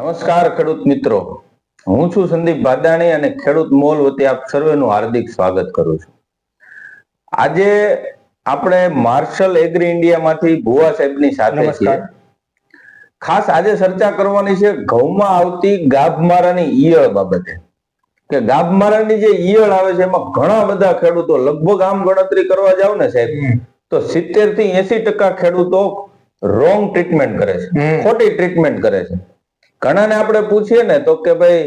નમસ્કાર ખેડૂત મિત્રો, હું છું સંદીપ ભાદાણી અને ખેડૂત મોલ વતી આપ સર્વેનું હાર્દિક સ્વાગત કરું છું. આજે આપણે માર્શલ એગ્રી ઇન્ડિયામાંથી ભુવા સાહેબની સાથે છીએ. ખાસ આજે ચર્ચા કરવાની છે ઘઉંમાં આવતી ગાભમારાની ઈયળ બાબતે. કે ગાભમારાની જે ઈયળ આવે છે એમાં ઘણા બધા ખેડૂતો, લગભગ આમ ગણતરી કરવા જાવ ને સાહેબ તો 70 થી 80% ખેડૂતો રોંગ ટ્રીટમેન્ટ કરે છે, ખોટી ટ્રીટમેન્ટ કરે છે. ઘણાને આપણે પૂછીએ ને તો કે ભાઈ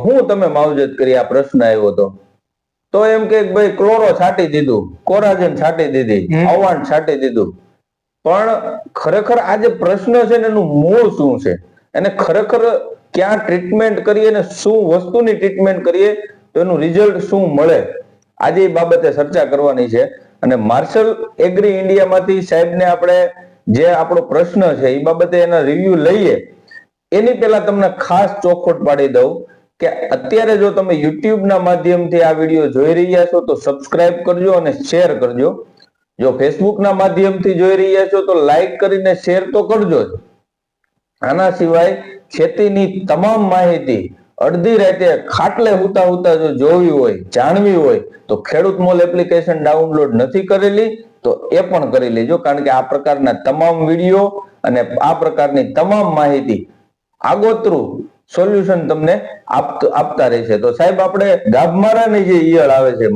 હું તમે માવજત કરી, આ પ્રશ્ન આવ્યો તો એમ કે ભાઈ ક્લોરો છાંટી દીધું, કોરાજન છાંટી દીધી, અવાંટ છાંટી દીધું. પણ ખરેખર આ જે પ્રશ્ન છે ને એનું મૂળ શું છે, એને ખરેખર ક્યાં ટ્રીટમેન્ટ કરીએ ને શું વસ્તુની ટ્રીટમેન્ટ કરીએ તો એનું રિઝલ્ટ શું મળે, આજે એ બાબતે ચર્ચા કરવાની છે. અને માર્શલ એગ્રી ઇન્ડિયામાંથી સાહેબને આપણે જે આપણો પ્રશ્ન છે એ બાબતે એના રિવ્યુ લઈએ એની પહેલા તમને ખાસ ચોખવટ પાડી દઉં કે અત્યારે જો તમે યુટ્યુબ ના માધ્યમથી આ વિડીયો જોઈ રહ્યા છો તો સબસ્ક્રાઇબ કરજો અને શેર કરજો. જો ફેસબુક ના માધ્યમથી જોઈ રહ્યા છો તો લાઈક કરીને શેર તો કરજો જ. આના સિવાય ખેતીની તમામ માહિતી અડધી રાતે ખાટલે હુતા હુતા જો જોવી હોય, જાણવી હોય તો ખેડૂત મોલ એપ્લિકેશન ડાઉનલોડ નથી કરેલી તો એ પણ કરી લેજો, કારણ કે આ પ્રકારના તમામ વિડીયો અને આ પ્રકારની તમામ માહિતી આગોતરું સોલ્યુશન તમને આપતા રહેશે. તો સાહેબ, આપણે ગાભમારાની જે ઈયળ આવે છે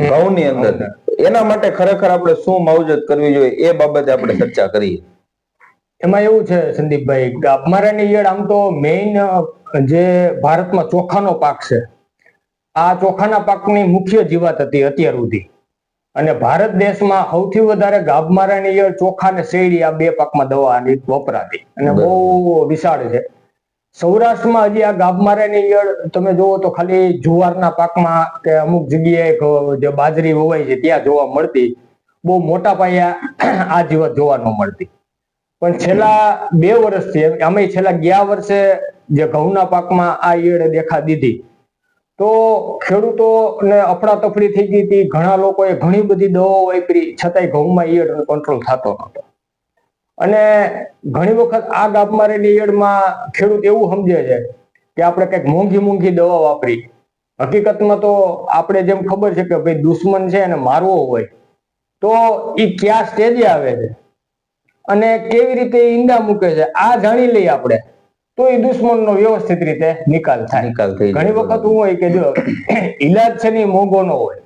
ઘઉંની અંદર, એના માટે ખરેખર આપણે શું માવજત કરવી જોઈએ એ બાબતે આપણે ચર્ચા કરીએ. એમાં એવું છે સંદીપભાઈ, ગાભમારાની ઈયળ આમ તો મેઇન જે ભારતમાં ચોખાનો પાક છે, આ ચોખાના પાકની મુખ્ય જીવાત હતી અત્યાર સુધી. અને ભારત દેશમાં સૌથી વધારે ગાભમારાની ઈયળ, ચોખા અને શેરડી આ બે પાકમાં દવા વપરાતી અને બહુ વિશાળ છે. સૌરાષ્ટ્રમાં હજી આ ગાભમારાની ઈયળ તમે જોવો તો ખાલી જુવારના પાકમાં કે અમુક જગ્યાએ જે બાજરી વવાય છે ત્યાં જોવા મળતી, બહુ મોટા પાયા આ જીવાત જોવા ન મળતી. પણ છેલ્લા 2 વર્ષથી, અમે છેલ્લા ગયા વર્ષે જે ઘઉંના પાકમાં આ ઈયળે દેખા દીધી તો ખેડૂતોને અફડાતફડી થઈ ગઈ હતી. ઘણા લોકોએ ઘણી બધી દવાઓ વાપરી છતાંય ઘઉંમાં ઈયળ કંટ્રોલ થતો નહોતો. અને ઘણી વખત આ ગાભમારાની ઈયળમાં ખેડૂત એવું સમજે છે કે આપણે કંઈક મોંઘી દવા વાપરી. હકીકતમાં તો આપણે જેમ ખબર છે કે ભાઈ દુશ્મન છે એને મારવો હોય તો એ કયા સ્ટેજે આવે છે અને કેવી રીતે ઈંડા મૂકે છે આ જાણી લઈએ આપણે તો એ દુશ્મનનો વ્યવસ્થિત રીતે નિકાલ થાય. ઘણી વખત હું હોય કે જો ઈલાજ છે ને મોંઘો ન હોય,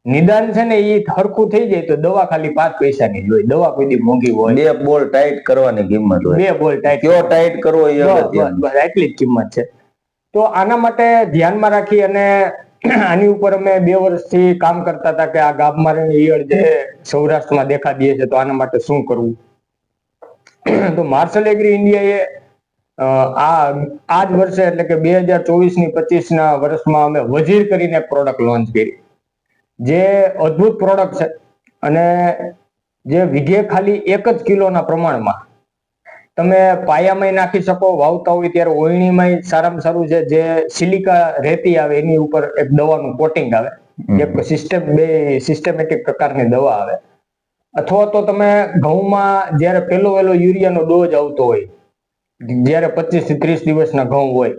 નિદાન છે ને એ હરખું થઈ જાય તો દવા ખાલી 5 પૈસાની જ હોય. દવા કોઈ દી મોંઘી હોય, 2 બોલ ટાઈટ કરવાની કિંમત હોય, 2 બોલ ટાઈટ, કયો ટાઈટ કરવો એ એટલી જ કિંમત છે. તો આના માટે ધ્યાનમાં રાખી અને આની ઉપર અમે 2 વર્ષથી કામ કરતા હતા કે આ ગાભમારાની ઈયળ જે સૌરાષ્ટ્રમાં દેખા દે છે તો આના માટે શું કરવું. તો માર્શલ એગ્રી ઇન્ડિયાએ આ જ વર્ષે એટલે કે 2024-25 ના વર્ષમાં અમે વજીર કરીને એક પ્રોડક્ટ લોન્ચ કરી, જે અદ્ભુત પ્રોડક્ટ છે. અને જે વીઘે ખાલી 1 જ કિલોના પ્રમાણમાં તમે પાયામાં નાખી શકો, વાવતા હોય ત્યારે ઓયણીમાં સારામાં સારું છે. જે સિલિકા રેતી આવે એની ઉપર એક દવાનું કોટિંગ આવે, એક સિસ્ટમેટિક પ્રકારની દવા આવે. અથવા તો તમે ઘઉંમાં જયારે પહેલો યુરિયાનો ડોઝ આવતો હોય, જયારે 25 થી 30 દિવસના ઘઉં હોય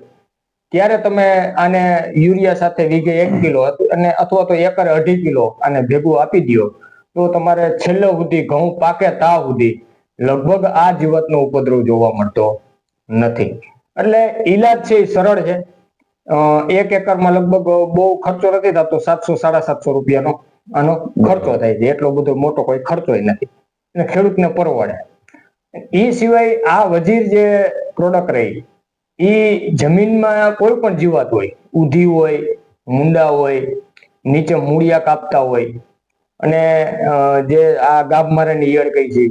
ત્યારે તમે આને યુરિયા સાથે વીઘે 1 કિલો અને અથવા તો એકરે 2.5 કિલો આને ભેગું આપી દો તો તમારે છેલ્લે સુધી ઘઉં પાકે ત્યાં સુધી લગભગ આ જીવાતનો ઉપદ્રવ જોવા મળતો નથી. એટલે ઈલાજ છે એ સરળ છે. 1 એકરમાં લગભગ બહુ ખર્ચો નથી થતો, 700-750 રૂપિયાનો આનો ખર્ચો થાય છે. એટલો બધો મોટો કોઈ ખર્ચો નથી અને ખેડૂતને પરવડે. એ સિવાય આ વજીર જે પ્રોડક્ટ રહી એ જમીનમાં કોઈ પણ જીવાત હોય, ઊધી હોય, મુંડા હોય, નીચે મૂળિયા કાપતા હોય અને જે આ ગાભમારાની ઈયળ કઈ છે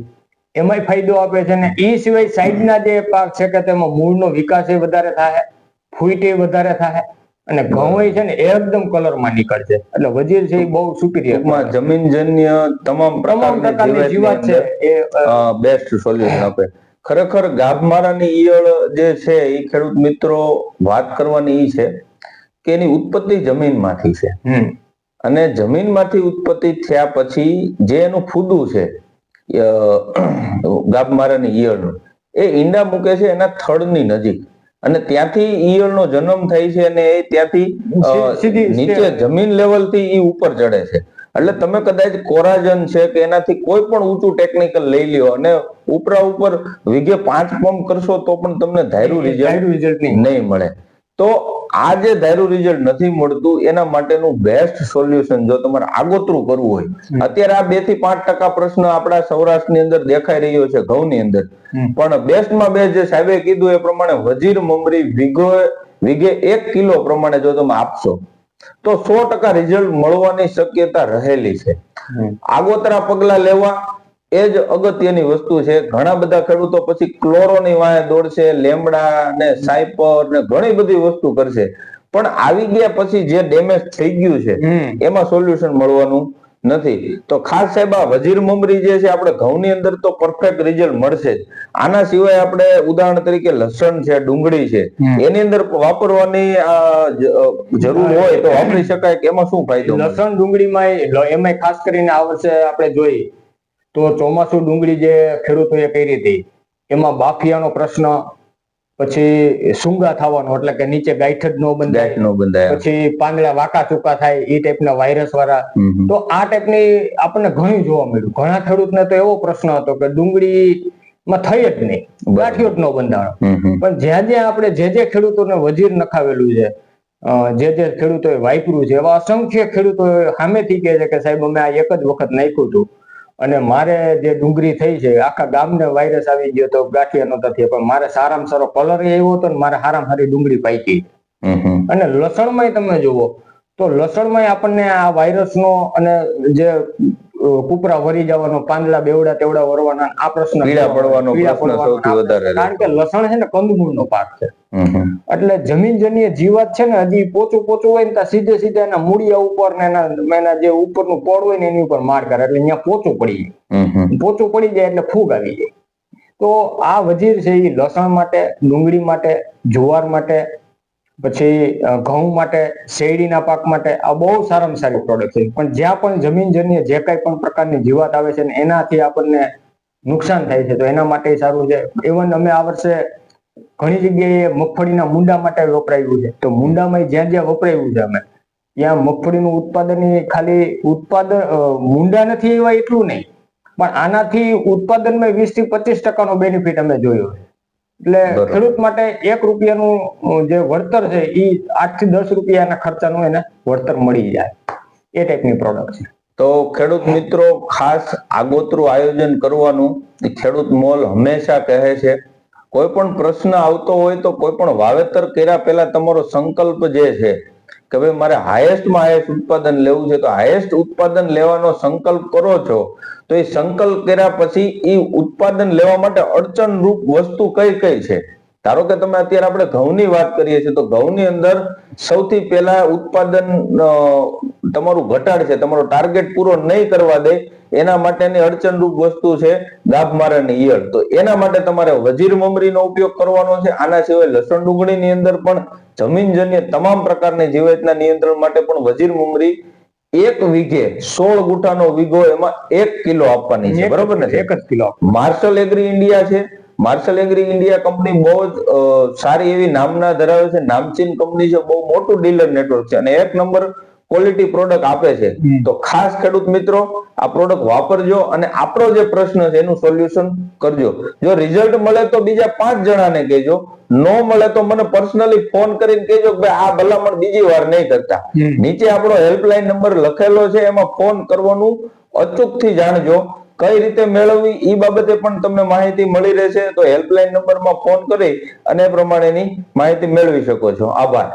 એમાંય ફાયદો આપે છે. ને એ સિવાય સાઈડના જે પાક છે કે તેમાં મૂળનો વિકાસ એ વધારે થાય, ફૂટ એ વધારે થાય અને ઘઉં છે ને એકદમ કલરમાં નીકળશે. એટલે વજીર છે એ બહુ સુપીરિયર, જમીનજન્ય તમામ પ્રકારની જીવાત છે એ બેસ્ટ સોલ્યુશન આપે. ખરેખર ગાભમારાની ઈયળ જે છે એ ખેડૂત મિત્રો વાત કરવાની ઈ છે કે એની ઉત્પત્તિ જમીનમાંથી છે અને જમીનમાંથી ઉત્પત્તિ થયા પછી જે એનું ફૂદું છે ગાભમારાની ઈયળનું, એ ઈંડા મૂકે છે એના થડની નજીક. અને ત્યાંથી ઈયળનો જન્મ થાય છે અને એ ત્યાંથી સીધી નીચે જમીન લેવલ થી ઈ ઉપર ચડે છે. એટલે તમે કદાચ કોરાજન છે કે એનાથી કોઈ પણ ઊંચું ટેકનિકલ લઈ લ્યો અને ઉપરા ઉપર વીઘે 5 પંપ કરશો તો પણ તમને ધાર્યું રિઝલ્ટ નહીં મળે. તો આ જે ધાર્યું રિઝલ્ટ નથી મળતું એના માટેનું બેસ્ટ સોલ્યુશન જો તમારે આગોતરું કરવું હોય, અત્યારે આ 2 થી 5% પ્રશ્ન આપણા સૌરાષ્ટ્રની અંદર દેખાઈ રહ્યો છે ઘઉંની અંદર, પણ બેસ્ટમાં બેસ્ટ જે સાહેબે કીધું એ પ્રમાણે વજીર મમરી વીઘે 1 કિલો પ્રમાણે જો તમે આપશો તો 100% રિઝલ્ટ મળવાની શક્યતા રહેલી છે. આગોતરા પગલા લેવા એ જ અગત્યની વસ્તુ છે. ઘણા બધા ખેડૂતો પછી ક્લોરોની વાંહે દોડશે, લેમડા ને સાયપર ને ઘણી બધી વસ્તુ કરશે, પણ આવી ગયા પછી જે ડેમેજ થઈ ગયું છે એમાં સોલ્યુશન મળવાનું નથી. તો ખાસ સાહેબ આ વજીર મમરી જે છે આપણે ઘઉંની અંદર તો પરફેક્ટ રિઝલ્ટ મળશે જ. આના સિવાય આપણે ઉદાહરણ તરીકે લસણ છે, ડુંગળી છે, એની અંદર વાપરવાની જરૂર હોય તો વાપરી શકાય કે એમાં શું ફાયદો? લસણ ડુંગળીમાં એમાં ખાસ કરીને આ વર્ષે આપણે જોઈએ તો ચોમાસું ડુંગળી જે ખેડૂતોએ કરી હતી એમાં બાફિયાનો પ્રશ્ન, પછી સૂંગા થવાનો એટલે કે નીચે ગાંઠ જ ન બંધાય, પછી પાંદડા વાંકા ચૂકા થાય એ ટાઈપના વાયરસ વાળા. તો આ ટાઈપની આપણને ઘણી જોવા મળ્યું. ઘણા ખેડૂતને તો એવો પ્રશ્ન હતો કે ડુંગળી માં થઈ જ નહીં, ગાંઠિયો જ ન બંધાણો. પણ જ્યાં જ્યાં આપણે જે ખેડૂતોને વજીર નખાવેલું છે, જે ખેડૂતોએ વાપર્યું છે, એવા અસંખ્ય ખેડૂતો સામેથી કહે છે કે સાહેબ અમે આ એક જ વખત નાખ્યું હતું અને મારે જે ડુંગળી થઈ છે આખા ગામને વાયરસ આવી ગયો તો ગાંઠિયા નહોતા થયા, પણ મારે સારામાં સારો કલર આવ્યો હતો ને મારે સારામાં સારી ડુંગળી પાકી. અને લસણમાં તમે જુઓ તો લસણમાં આપણને આ વાયરસનો અને જે કુપરા વરી જવાનો, પાંદડા બેવડા તેવડા વરવાના આ પ્રશ્ન, પીળા પડવાનો સૌથી વધારે, કારણ કે લસણ છે ને કંદમૂળનો પાક છે. એટલે જમીનજન્ય જીવાત છે ને હજી પોચું હોય ને સીધે સીધા એના મૂળિયા ઉપર ને એના જે ઉપરનું પડ હોય ને એની ઉપર માર કરે એટલે અહીંયા પોચું પડી જાય એટલે ફૂગ આવી જાય. તો આ વજીર છે એ લસણ માટે, ડુંગળી માટે, જુવાર માટે, પછી ઘઉં માટે, શેરડીના પાક માટે આ બહુ સારામાં સારી પ્રોડક્ટ છે. પણ જ્યાં પણ જમીનજન્ય જે કઈ પણ પ્રકારની જીવાત આવે છે ને એનાથી આપણને નુકસાન થાય છે તો એના માટે સારું છે. ઇવન અમે આ વર્ષે ઘણી જગ્યાએ મગફળીના મુંડા માટે વપરાયું છે. તો મુંડામાં જ્યાં જ્યાં વપરાયું છે અમે ત્યાં મગફળીનું ઉત્પાદન ખાલી મુંડા નથી એવા એટલું નહીં, પણ આનાથી ઉત્પાદનમાં 20 થી 25% બેનિફિટ અમે જોયો છે. એટલે ખેડૂત માટે 1 રૂપિયાનું જે વળતર છે એ 8 થી 10 રૂપિયાના ખર્ચાનું એને વળતર મળી જાય એ ટાઈપની પ્રોડક્ટ છે. તો ખેડૂત મિત્રો ખાસ આગોતરું આયોજન કરવાનું ખેડૂત મોલ હંમેશા કહે છે. કોઈ પણ પ્રશ્ન આવતો હોય તો કોઈ પણ વાવેતર કર્યા પહેલા તમારો સંકલ્પ જે છે કે ભાઈ મારે હાઈએસ્ટમાં હાઈએસ્ટ ઉત્પાદન લેવું છે, તો હાઈએસ્ટ ઉત્પાદન લેવાનો સંકલ્પ કરો છો તો એ સંકલ્પ કર્યા પછી એ ઉત્પાદન લેવા માટે અડચણરૂપ વસ્તુ કઈ કઈ છે? ધારો કે તમે અત્યારે આપણે ઘઉંની વાત કરીએ છીએ તો ઘઉંની અંદર સૌથી પહેલા ઉત્પાદન તમારું ઘટાડ છે, તમારો ટાર્ગેટ પૂરો નહીં કરવા દે એના માટેની અડચણરૂપ વસ્તુ છે ગાભ મારાની ઈયળ. તો એના માટે તમારે વજીર મમરીનો ઉપયોગ કરવાનો છે. આના સિવાય લસણ ડુંગળીની અંદર પણ જમીનજન્ય તમામ પ્રકારની જીવાતના નિયંત્રણ માટે પણ વજીર મમરી 1 વીઘે 16 ગુઠાનો વીઘો એમાં 1 કિલો આપવાની છે, બરોબર ને? 1 જ કિલો. માર્શલ એગ્રી ઇન્ડિયા છે. માર્શલ એગ્રી ઇન્ડિયા કંપની બહુ જ સારી એવી નામના ધરાવે છે, નામચીન કંપની છે, બહુ મોટું ડીલર નેટવર્ક છે અને 1 નંબર ક્વોલિટી પ્રોડક્ટ આપે છે. તો ખાસ ખેડૂત મિત્રો આ પ્રોડક્ટ વાપરજો અને આપણો જે પ્રશ્ન છે એનું સોલ્યુશન કરજો. જો રિઝલ્ટ મળે તો બીજા 5 જણાને કહેજો, નો મળે તો મને પર્સનલી ફોન કરીને કહેજો કે ભાઈ આ ભલામણ બીજી વાર નહીં કરતા. નીચે આપણો હેલ્પલાઇન નંબર લખેલો છે, એમાં ફોન કરવાનું અચૂકથી જાણજો. કઈ રીતે મેળવવી એ બાબતે પણ તમને માહિતી મળી રહેશે. તો હેલ્પલાઇન નંબરમાં ફોન કરી અને એ પ્રમાણેની માહિતી મેળવી શકો છો. આભાર.